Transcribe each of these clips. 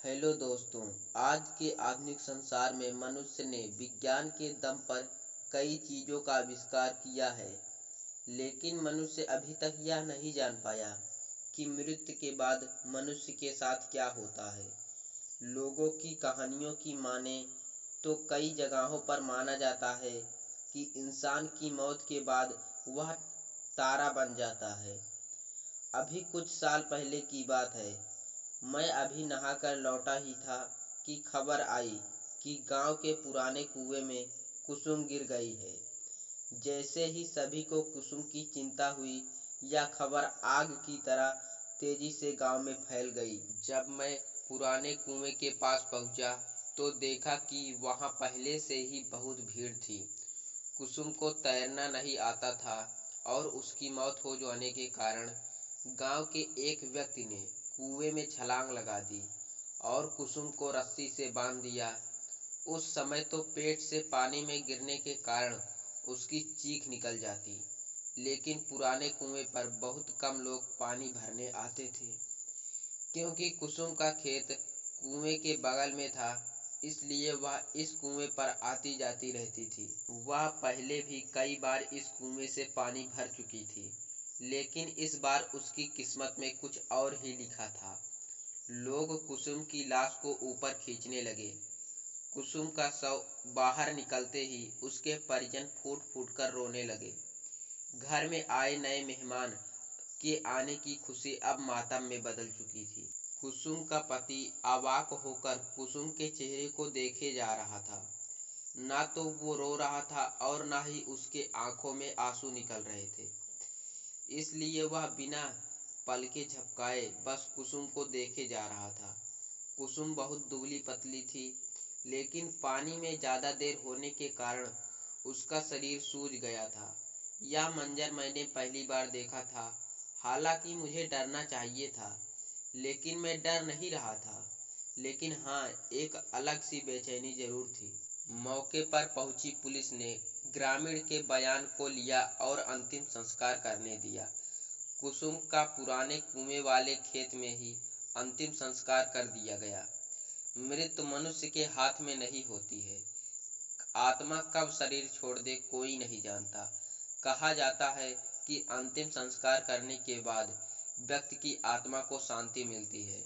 Hello दोस्तों। आज के आधुनिक संसार में मनुष्य ने विज्ञान के दम पर कई चीज़ों का आविष्कार किया है, लेकिन मनुष्य अभी तक यह नहीं जान पाया कि मृत्यु के बाद मनुष्य के साथ क्या होता है। लोगों की कहानियों की माने तो कई जगहों पर माना जाता है कि इंसान की मौत के बाद वह तारा बन जाता है। अभी कुछ साल पहले की बात है। मैं अभी नहाकर लौटा ही था कि खबर आई कि गांव के पुराने कुएं में कुसुम गिर गई है। जैसे ही सभी को कुसुम की चिंता हुई, यह खबर आग की तरह तेजी से गांव में फैल गई। जब मैं पुराने कुएं के पास पहुंचा तो देखा कि वहां पहले से ही बहुत भीड़ थी। कुसुम को तैरना नहीं आता था और उसकी मौत हो जाने के कारण गांव के एक व्यक्ति ने कुएं में छलांग लगा दी और कुसुम को रस्सी से बांध दिया। उस समय तो पेट से पानी में गिरने के कारण उसकी चीख निकल जाती, लेकिन पुराने कुएं पर बहुत कम लोग पानी भरने आते थे। क्योंकि कुसुम का खेत कुएं के बगल में था, इसलिए वह इस कुएं पर आती जाती रहती थी। वह पहले भी कई बार इस कुएं से पानी भर चुकी थी, लेकिन इस बार उसकी किस्मत में कुछ और ही लिखा था। लोग कुसुम की लाश को ऊपर खींचने लगे। कुसुम का शव बाहर निकलते ही उसके परिजन फूट फूट कर रोने लगे। घर में आए नए मेहमान के आने की खुशी अब मातम में बदल चुकी थी। कुसुम का पति अवाक होकर कुसुम के चेहरे को देखे जा रहा था। ना तो वो रो रहा था और ना ही उसके आंखों में आंसू निकल रहे थे। इसलिए वह बिना पलके झपकाए बस कुसुम को देखे जा रहा था। कुसुम बहुत दुबली पतली थी, लेकिन पानी में ज्यादा देर होने के कारण उसका शरीर सूज गया था। यह मंजर मैंने पहली बार देखा था। हालांकि मुझे डरना चाहिए था, लेकिन मैं डर नहीं रहा था। लेकिन हाँ, एक अलग सी बेचैनी जरूर थी। मौके पर पहुंची पुलिस ने ग्रामीण के बयान को लिया और अंतिम संस्कार करने दिया। कुसुम का पुराने कुएं वाले खेत में ही अंतिम संस्कार कर दिया गया। मृत्यु मनुष्य के हाथ में नहीं होती है। आत्मा कब शरीर छोड़ दे कोई नहीं जानता। कहा जाता है कि अंतिम संस्कार करने के बाद व्यक्ति की आत्मा को शांति मिलती है,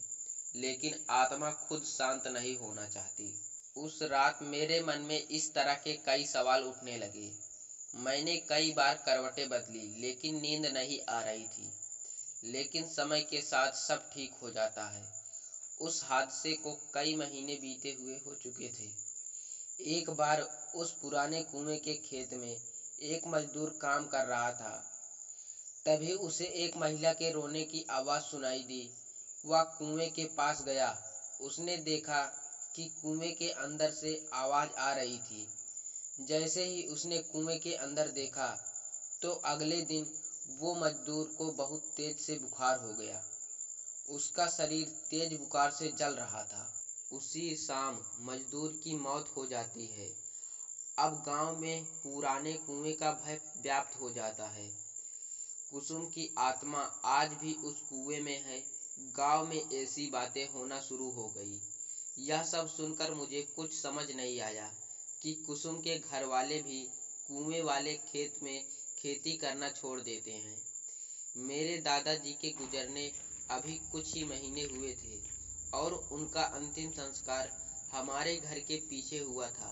लेकिन आत्मा खुद शांत नहीं होना चाहती। उस रात मेरे मन में इस तरह के कई सवाल उठने लगे। मैंने कई बार करवटें बदली, लेकिन नींद नहीं आ रही थी। लेकिन समय के साथ सब ठीक हो जाता है। उस हादसे को कई महीने बीते हुए हो चुके थे। एक बार उस पुराने कुएं के खेत में एक मजदूर काम कर रहा था। तभी उसे एक महिला के रोने की आवाज सुनाई दी। वह कुएं के पास गया। उसने देखा कि कुएं के अंदर से आवाज आ रही थी। जैसे ही उसने कुएं के अंदर देखा तो अगले दिन वो मजदूर को बहुत तेज से बुखार हो गया। उसका शरीर तेज बुखार से जल रहा था। उसी शाम मजदूर की मौत हो जाती है। अब गांव में पुराने कुएं का भय व्याप्त हो जाता है। कुसुम की आत्मा आज भी उस कुएं में है। गांव में ऐसी बातें होना शुरू हो गई। यह सब सुनकर मुझे कुछ समझ नहीं आया कि कुसुम के घर वाले भी कुएं वाले खेत में खेती करना छोड़ देते हैं। मेरे दादाजी के गुजरने अभी कुछ ही महीने हुए थे और उनका अंतिम संस्कार हमारे घर के पीछे हुआ था।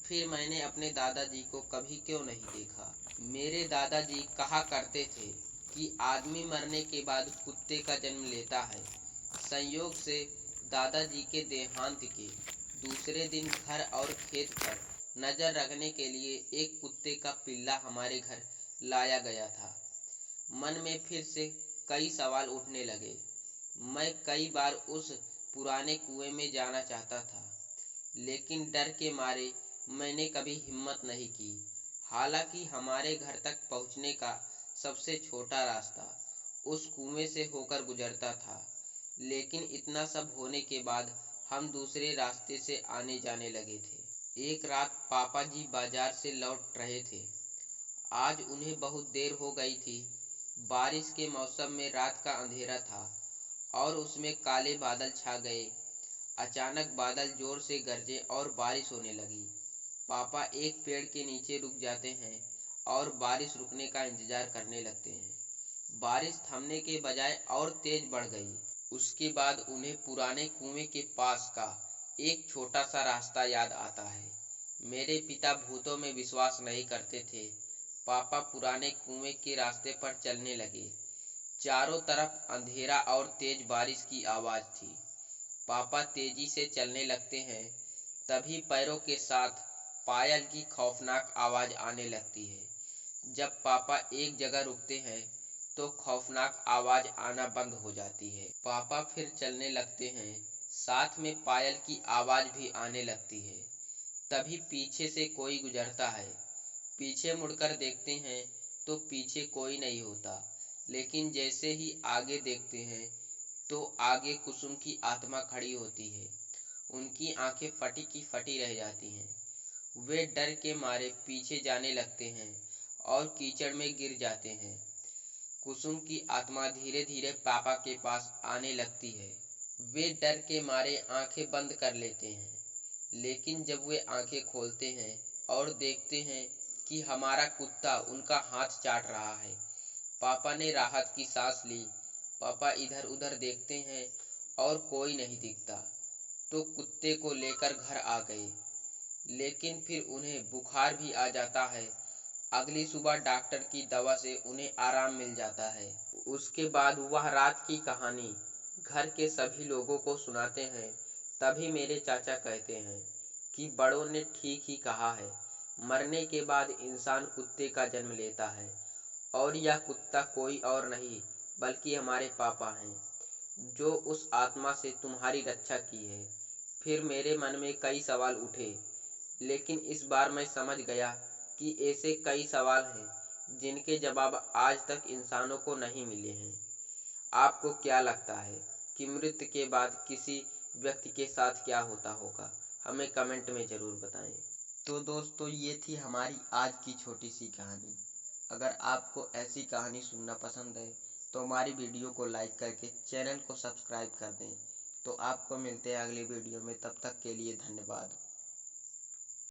फिर मैंने अपने दादाजी को कभी क्यों नहीं देखा। मेरे दादाजी कहा करते थे कि आदमी मरने के बाद कुत्ते का जन्म लेता है। संयोग से दादाजी के देहांत के दूसरे दिन घर और खेत पर नजर रखने के लिए एक कुत्ते का पिल्ला हमारे घर लाया गया था। मन में फिर से कई सवाल उठने लगे। मैं कई बार उस पुराने कुएं में जाना चाहता था, लेकिन डर के मारे मैंने कभी हिम्मत नहीं की। हालांकि हमारे घर तक पहुंचने का सबसे छोटा रास्ता उस कुएं से होकर गुजरता था, लेकिन इतना सब होने के बाद हम दूसरे रास्ते से आने जाने लगे थे। एक रात पापा जी बाजार से लौट रहे थे। आज उन्हें बहुत देर हो गई थी। बारिश के मौसम में रात का अंधेरा था और उसमें काले बादल छा गए। अचानक बादल जोर से गरजे और बारिश होने लगी। पापा एक पेड़ के नीचे रुक जाते हैं और बारिश रुकने का इंतजार करने लगते हैं। बारिश थमने के बजाय और तेज बढ़ गई। उसके बाद उन्हें पुराने कुएं के पास का एक छोटा सा रास्ता याद आता है। मेरे पिता भूतों में विश्वास नहीं करते थे। पापा पुराने कुएं के रास्ते पर चलने लगे। चारों तरफ अंधेरा और तेज बारिश की आवाज थी। पापा तेजी से चलने लगते हैं। तभी पैरों के साथ पायल की खौफनाक आवाज आने लगती है। जब पापा एक जगह रुकते हैं तो खौफनाक आवाज आना बंद हो जाती है। पापा फिर चलने लगते हैं। साथ में पायल की आवाज भी आने लगती है। तभी पीछे से कोई गुजरता है। पीछे मुड़कर देखते हैं तो पीछे कोई नहीं होता, लेकिन जैसे ही आगे देखते हैं तो आगे कुसुम की आत्मा खड़ी होती है। उनकी आंखें फटी की फटी रह जाती हैं। वे डर के मारे पीछे जाने लगते हैं और कीचड़ में गिर जाते हैं। कुसुम की आत्मा धीरे धीरे पापा के पास आने लगती है। वे डर के मारे आंखें बंद कर लेते हैं, लेकिन जब वे आंखें खोलते हैं और देखते हैं कि हमारा कुत्ता उनका हाथ चाट रहा है, पापा ने राहत की सांस ली। पापा इधर उधर देखते हैं और कोई नहीं दिखता, तो कुत्ते को लेकर घर आ गए। लेकिन फिर उन्हें बुखार भी आ जाता है। अगली सुबह डॉक्टर की दवा से उन्हें आराम मिल जाता है। उसके बाद वह रात की कहानी घर के सभी लोगों को सुनाते हैं। तभी मेरे चाचा कहते हैं कि बड़ों ने ठीक ही कहा है, मरने के बाद इंसान कुत्ते का जन्म लेता है और यह कुत्ता कोई और नहीं बल्कि हमारे पापा हैं, जो उस आत्मा से तुम्हारी रक्षा की है। फिर मेरे मन में कई सवाल उठे, लेकिन इस बार मैं समझ गया कि ऐसे कई सवाल हैं जिनके जवाब आज तक इंसानों को नहीं मिले हैं। आपको क्या लगता है कि मृत्यु के बाद किसी व्यक्ति के साथ क्या होता होगा? हमें कमेंट में ज़रूर बताएं। तो दोस्तों, ये थी हमारी आज की छोटी सी कहानी। अगर आपको ऐसी कहानी सुनना पसंद है तो हमारी वीडियो को लाइक करके चैनल को सब्सक्राइब कर दें। तो आपको मिलते हैं अगली वीडियो में, तब तक के लिए धन्यवाद।